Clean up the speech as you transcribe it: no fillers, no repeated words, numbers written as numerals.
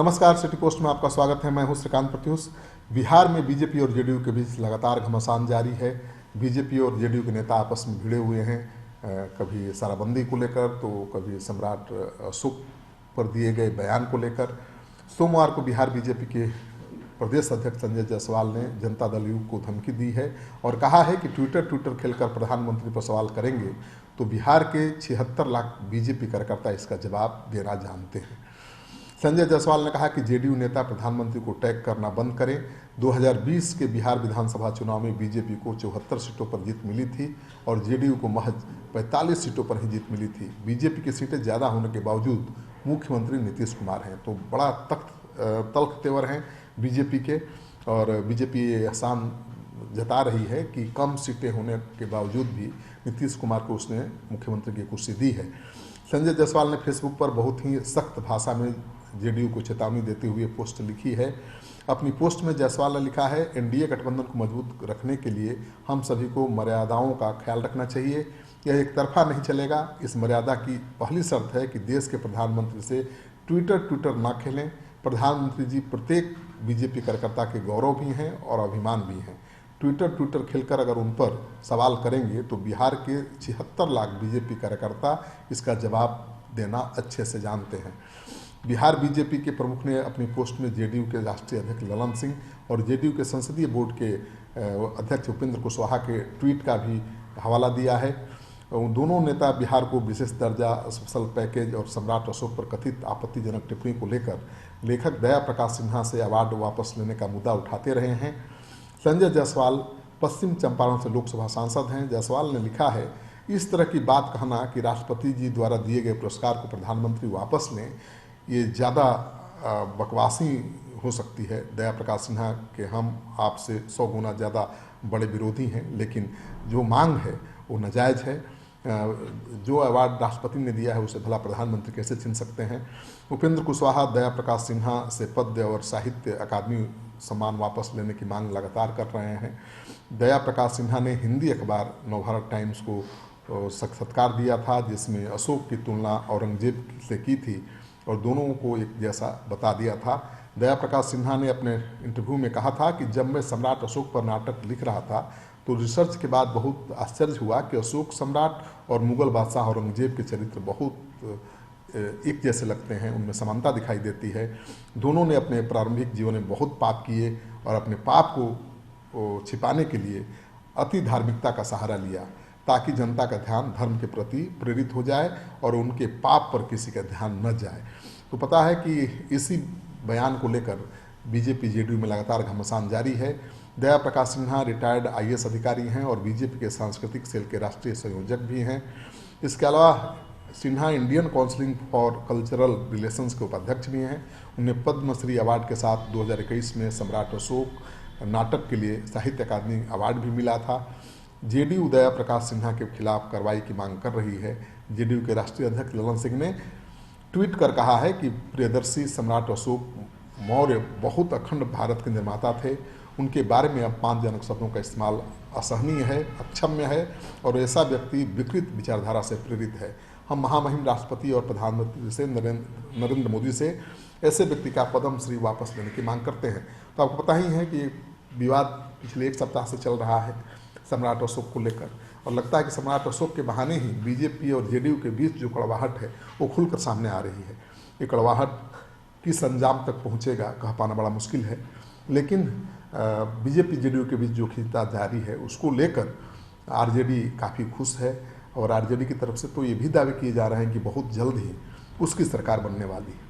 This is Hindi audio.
नमस्कार, सिटी पोस्ट में आपका स्वागत है। मैं हूं श्रीकांत प्रत्युष। बिहार में बीजेपी और जेडीयू के बीच लगातार घमासान जारी है। बीजेपी और जेडीयू के नेता आपस में भिड़े हुए हैं, कभी शराबबंदी को लेकर तो कभी सम्राट अशोक पर दिए गए बयान को लेकर। सोमवार को बिहार बीजेपी के प्रदेश अध्यक्ष संजय जायसवाल ने जनता दल यू को धमकी दी है और कहा है कि ट्विटर खेलकर प्रधानमंत्री पर सवाल करेंगे तो बिहार के 76 लाख बीजेपी कार्यकर्ता इसका जवाब देना जानते हैं। संजय जायसवाल ने कहा कि जेडीयू नेता प्रधानमंत्री को टैग करना बंद करें। 2020 के बिहार विधानसभा चुनाव में बीजेपी को 74 सीटों पर जीत मिली थी और जेडीयू को महज 45 सीटों पर ही जीत मिली थी। बीजेपी की सीटें ज़्यादा होने के बावजूद मुख्यमंत्री नीतीश कुमार हैं, तो बड़ा तल्ख तेवर हैं बीजेपी के। और बीजेपी ये एहसान जता रही है कि कम सीटें होने के बावजूद भी नीतीश कुमार को उसने मुख्यमंत्री की कुर्सी दी है। संजय जायसवाल ने फेसबुक पर बहुत ही सख्त भाषा में जेडीयू को चेतावनी देते हुए पोस्ट लिखी है। अपनी पोस्ट में जायसवाल ने लिखा है, एनडीए गठबंधन को मजबूत रखने के लिए हम सभी को मर्यादाओं का ख्याल रखना चाहिए। यह एक तरफा नहीं चलेगा। इस मर्यादा की पहली शर्त है कि देश के प्रधानमंत्री से ट्विटर ना खेलें। प्रधानमंत्री जी प्रत्येक बीजेपी कार्यकर्ता के गौरव भी हैं और अभिमान भी हैं। ट्विटर खेलकर अगर उन पर सवाल करेंगे तो बिहार के 76 लाख बीजेपी कार्यकर्ता इसका जवाब देना अच्छे से जानते हैं। बिहार बीजेपी के प्रमुख ने अपनी पोस्ट में जेडीयू के राष्ट्रीय अध्यक्ष ललन सिंह और जेडीयू के संसदीय बोर्ड के अध्यक्ष उपेंद्र कुशवाहा के ट्वीट का भी हवाला दिया है। दोनों नेता बिहार को विशेष दर्जा, स्पेशल पैकेज और सम्राट अशोक पर कथित आपत्तिजनक टिप्पणी को लेकर लेखक दया प्रकाश सिन्हा से अवार्ड वापस लेने का मुद्दा उठाते रहे हैं। संजय जायसवाल पश्चिम चंपारण से लोकसभा सांसद हैं। जायसवाल ने लिखा है, इस तरह की बात कहना कि राष्ट्रपति जी द्वारा दिए गए पुरस्कार को प्रधानमंत्री वापस लें, ये ज़्यादा बकवासी हो सकती है। दया प्रकाश सिन्हा के हम आपसे 100 गुना ज़्यादा बड़े विरोधी हैं, लेकिन जो मांग है वो नाजायज़ है। जो अवार्ड राष्ट्रपति ने दिया है उसे भला प्रधानमंत्री कैसे छीन सकते हैं। उपेंद्र कुशवाहा दया प्रकाश सिन्हा से पद्य और साहित्य अकादमी सम्मान वापस लेने की मांग लगातार कर रहे हैं। दया प्रकाश सिन्हा ने हिंदी अखबार नवभारत टाइम्स को साक्षात्कार दिया था, जिसमें अशोक की तुलना औरंगजेब से की थी और दोनों को एक जैसा बता दिया था। दया प्रकाश सिन्हा ने अपने इंटरव्यू में कहा था कि जब मैं सम्राट अशोक पर नाटक लिख रहा था तो रिसर्च के बाद बहुत आश्चर्य हुआ कि अशोक सम्राट और मुगल बादशाह औरंगजेब के चरित्र बहुत एक जैसे लगते हैं, उनमें समानता दिखाई देती है। दोनों ने अपने प्रारंभिक जीवन में बहुत पाप किए और अपने पाप को छिपाने के लिए अति धार्मिकता का सहारा लिया ताकि जनता का ध्यान धर्म के प्रति प्रेरित हो जाए और उनके पाप पर किसी का ध्यान न जाए। तो पता है कि इसी बयान को लेकर बीजेपी जेडीयू में लगातार घमासान जारी है। दया प्रकाश सिन्हा रिटायर्ड आईएएस अधिकारी हैं और बीजेपी के सांस्कृतिक सेल के राष्ट्रीय संयोजक भी हैं। इसके अलावा Sinha Indian council for cultural relations के उपाध्यक्ष भी हैं। उन्हें पद्मश्री अवार्ड के साथ 2021 में सम्राट अशोक नाटक के लिए साहित्य अकादमी अवार्ड भी मिला था। जेडीयू दया प्रकाश सिन्हा के खिलाफ कार्रवाई की मांग कर रही है। जेडीयू के राष्ट्रीय अध्यक्ष ललन सिंह ने ट्वीट कर कहा है कि प्रियदर्शी सम्राट अशोक मौर्य बहुत अखंड भारत के निर्माता थे। उनके बारे में अपमानजनक शब्दों का इस्तेमाल असहनीय है, अक्षम्य है और ऐसा व्यक्ति विकृत विचारधारा से प्रेरित है। हम महामहिम राष्ट्रपति और प्रधानमंत्री से नरेंद्र मोदी से ऐसे व्यक्ति का पद्मश्री वापस लेने की मांग करते हैं। तो आपको पता ही है कि विवाद पिछले एक सप्ताह से चल रहा है सम्राट अशोक को लेकर, और लगता है कि सम्राट अशोक के बहाने ही बीजेपी और जेडीयू के बीच जो कड़वाहट है वो खुलकर सामने आ रही है। ये कड़वाहट किस अंजाम तक पहुंचेगा कह पाना बड़ा मुश्किल है, लेकिन बीजेपी जेडीयू के बीच जो खींचतान जारी है उसको लेकर आरजेडी काफ़ी खुश है और आरजेडी की तरफ से तो ये भी दावे किए जा रहे हैं कि बहुत जल्द ही उसकी सरकार बनने वाली है।